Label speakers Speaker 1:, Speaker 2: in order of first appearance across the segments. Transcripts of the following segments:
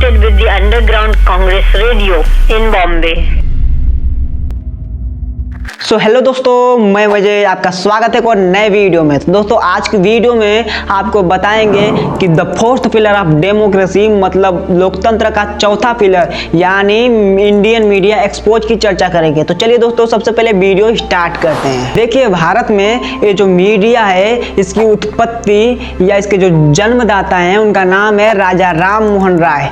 Speaker 1: connected with the underground Congress radio in Bombay.
Speaker 2: So hello दोस्तों, मैं वजय आपका स्वागत है एक और नए वीडियो में। तो दोस्तों आज की वीडियो में आपको बताएंगे कि the fourth pillar of democracy मतलब लोकतंत्र का चौथा पिलर यानी इंडियन मीडिया एक्सपोज की चर्चा करेंगे। तो चलिए दोस्तों सबसे पहले वीडियो स्टार्ट करते हैं। देखिए भारत में ये जो मीडिया है इसकी उत्पत्ति या इसके जो जन्मदाता हैं उनका नाम है राजा राम मोहन राय।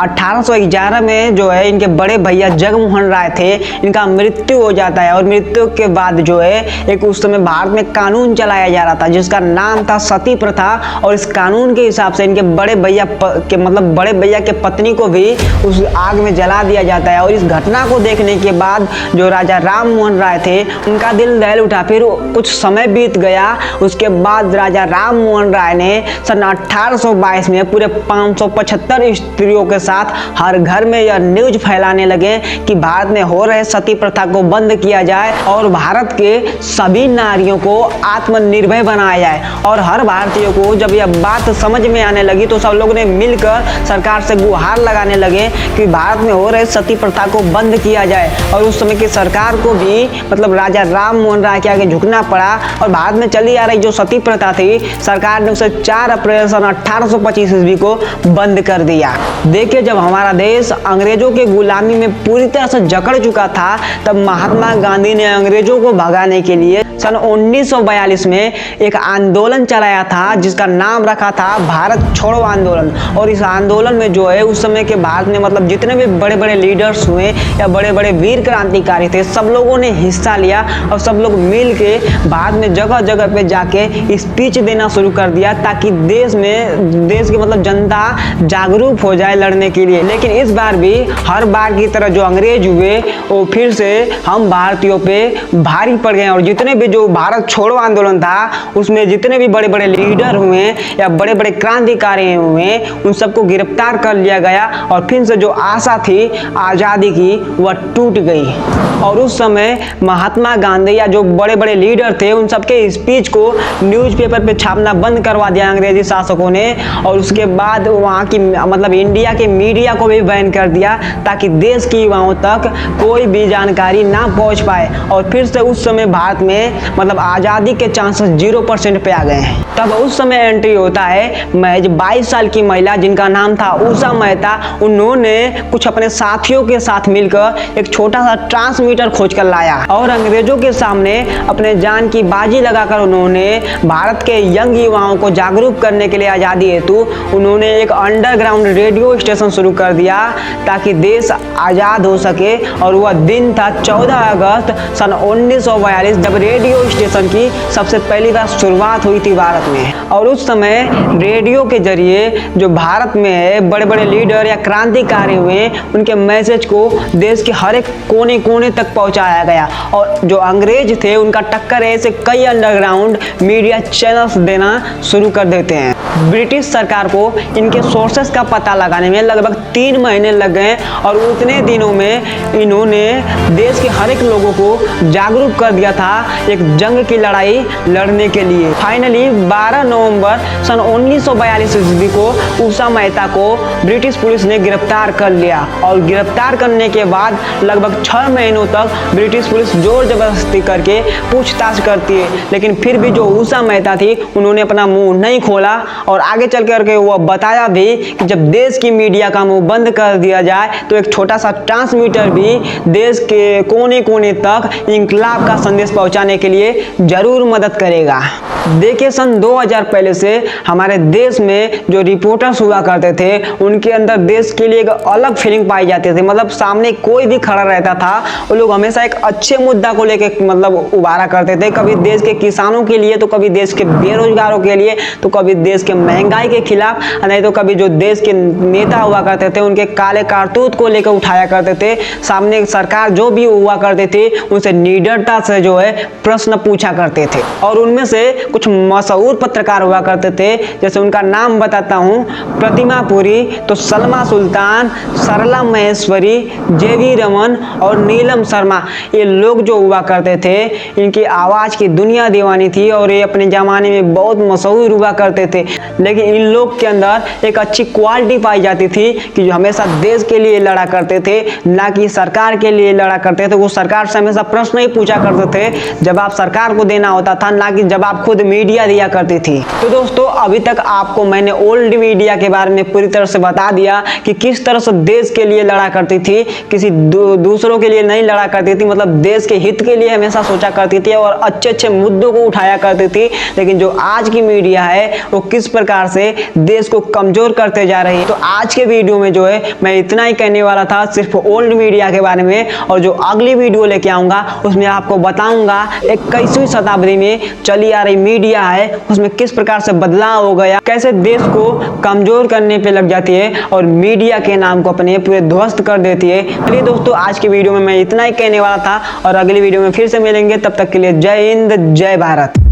Speaker 2: 1811 में जो है इनके बड़े भैया जगमोहन राय थे, इनका मृत्यु हो जाता है और मृत्यु के बाद जो है एक उस समय भारत में कानून चलाया जा रहा था जिसका नाम था सती प्रथा। और इस कानून के हिसाब से इनके बड़े भैया के मतलब बड़े भैया के पत्नी को भी उस आग में जला दिया जाता है। और इस घटना को देखने के बाद जो राजा राम मोहन राय थे उनका दिल दहल उठा। फिर कुछ समय बीत गया, उसके बाद राजा राम मोहन राय ने सन 1822 में पूरे 575 स्त्रियों के साथ हर घर में यह न्यूज फैलाने लगे कि भारत में हो रहे सती प्रथा को बंद किया जाए और भारत के सभी नारियों को आत्मनिर्भर बनाया जाए। और हर भारतीय को जब यह बात समझ में आने लगी तो सब लोगों ने मिलकर सरकार से गुहार लगाने लगे कि भारत में हो रहे सती प्रथा को बंद किया जाए। और उस समय की सरकार को भी मतलब राजा राम मोहन राय के आगे झुकना पड़ा और भारत में चली आ रही जो सती प्रथा थी सरकार ने उसे 4 अप्रैल सन 1825 ईस्वी को बंद कर दिया। देखिए जब हमारा देश अंग्रेजों के गुलामी में पूरी तरह से जकड़ चुका था तब महात्मा गांधी ने अंग्रेजों को भगाने के लिए सन 1942 में एक आंदोलन चलाया था जिसका नाम रखा था भारत छोड़ो आंदोलन। और इस आंदोलन में जो है उस समय के भारत में मतलब जितने भी बड़े बड़े लीडर्स हुए या बड़े बड़े वीर क्रांतिकारी थे सब लोगों ने हिस्सा लिया और सब लोग मिल के भारत में जगह जगह पे जाके स्पीच देना शुरू कर दिया ताकि देश की मतलब जनता जागरूक हो जाए लड़ने के लिए। लेकिन इस बार भी हर बार की तरह जो अंग्रेज हुए वो फिर से हम भारतीयों पे भारी पड़ गए और जितने भी जो भारत छोड़ो आंदोलन था उसमें जितने भी बड़े बड़े लीडर हुए या बड़े बड़े क्रांतिकारी हुए उन सबको गिरफ्तार कर लिया गया और फिर से जो आशा थी आज़ादी की वह टूट गई। और उस समय महात्मा गांधी या जो बड़े बड़े लीडर थे उन सबके स्पीच को न्यूज़पेपर पे छापना बंद करवा दिया अंग्रेजी शासकों ने। और उसके बाद वहाँ की मतलब इंडिया के मीडिया को भी बैन कर दिया ताकि देश के युवाओं तक कोई भी जानकारी ना पहुँच पाए। और फिर से उस समय भारत में मतलब आज़ादी के चांसेस 0% पे आ गए हैं। तब उस समय एंट्री होता है महज 22 साल की महिला जिनका नाम था उषा मेहता। उन्होंने कुछ अपने साथियों के साथ मिलकर एक छोटा सा ट्रांसमीटर खोज कर लाया और अंग्रेजों के सामने अपने जान की बाजी लगाकर उन्होंने भारत के यंग युवाओं को जागरूक करने के लिए आज़ादी हेतु उन्होंने एक अंडरग्राउंड रेडियो स्टेशन शुरू कर दिया ताकि देश आज़ाद हो सके। और वह दिन था 14 अगस्त सन 1942 जब रेडियो स्टेशन की सबसे पहली बार शुरुआत हुई थी भारत में। और उस समय रेडियो के जरिए जो भारत में बड़े बड़े लीडर या क्रांतिकारी हुए उनके मैसेज को देश के हर एक कोने कोने तक पहुंचाया गया। और जो अंग्रेज थे उनका टक्कर ऐसे कई अंडरग्राउंड मीडिया चैनल्स देना शुरू कर देते हैं। ब्रिटिश सरकार को इनके सोर्सेस का पता लगाने में लगभग 3 महीने लग गए और उतने दिनों में इन्होंने देश के हर एक लोगों को जागरूक कर दिया था एक जंग की लड़ाई लड़ने के लिए। फाइनली 12 नवंबर सन 1942 ईस्वी को उषा मेहता को ब्रिटिश पुलिस ने गिरफ्तार कर लिया। और गिरफ्तार करने के बाद लगभग 6 महीनों तक ब्रिटिश पुलिस जोर जबरदस्ती करके पूछताछ करती है। लेकिन फिर भी जो उषा मेहता थी उन्होंने अपना मुंह नहीं खोला और आगे चल करके वह बताया भी कि जब देश की मीडिया का मुंह बंद कर दिया जाए तो एक छोटा सा ट्रांसमीटर भी देश के कोने कोने तक इंकलाब का संदेश पहुंचाने के लिए जरूर मदद करेगा। देखिए सन 2000 पहले से हमारे देश में जो रिपोर्टर्स हुआ करते थे उनके अंदर देश के लिए एक अलग फीलिंग पाई जाती थी। मतलब सामने कोई भी खड़ा रहता था वो लोग हमेशा एक अच्छे मुद्दा को लेकर मतलब उभारा करते थे। कभी देश के किसानों के लिए तो कभी देश के बेरोजगारों के लिए तो कभी देश के महंगाई के खिलाफ, नहीं तो कभी जो देश के नेता हुआ करते थे उनके काले कारतूत को लेकर उठाया करते थे। सामने सरकार जो भी हुआ करते थे उनसे निडरता से जो है प्रश्न पूछा करते थे। और उनमें से कुछ मशहूर पत्रकार प्रकार हुआ करते थे। जैसे उनका नाम बताता हूँ, प्रतिमा पुरी, तो सलमा सुल्तान, सरला महेश्वरी, जेवी रमन और नीलम शर्मा, ये लोग जो हुआ करते थे, इनकी आवाज़ की दुनिया दीवानी थी और ये अपने ज़माने में बहुत मशहूर हुआ करते थे। लेकिन इन लोग के अंदर एक अच्छी क्वालिटी पाई जाती थी कि जो हमेशा देश के लिए लड़ा करते थे, ना कि सरकार के लिए लड़ा करते थे। वो सरकार से हमेशा प्रश्न ही पूछा करते थे जब आप सरकार को देना होता था, ना कि जब आप खुद मीडिया दिया करती थी। तो दोस्तों, अभी तक आपको मैंने ओल्ड मीडिया के बारे में पूरी तरह से बता दिया कि किस तरह से देश के लिए लड़ा करती थी, किसी दूसरों के लिए नहीं लड़ा करती थी, मतलब देश के हित के लिए हमेशा सोचा करती थी और अच्छे अच्छे मुद्दों को उठाया करती थी। लेकिन जो आज की मीडिया है वो किस प्रकार से देश को कमजोर करते जा रही है। तो आज के वीडियो में जो है मैं इतना ही कहने वाला था सिर्फ ओल्ड मीडिया के बारे में, और जो अगली वीडियो लेके आऊंगा उसमें आपको बताऊंगा 21वीं शताब्दी में चली आ रही मीडिया है उसमें किस प्रकार से बदलाव हो गया, कैसे देश को कमजोर करने पे लग जाती है और मीडिया के नाम को अपने पूरे ध्वस्त कर देती है। चलिए दोस्तों, आज की वीडियो में मैं इतना ही कहने वाला था और अगली वीडियो में फिर से मिलेंगे। तब तक के लिए जय हिंद, जय भारत।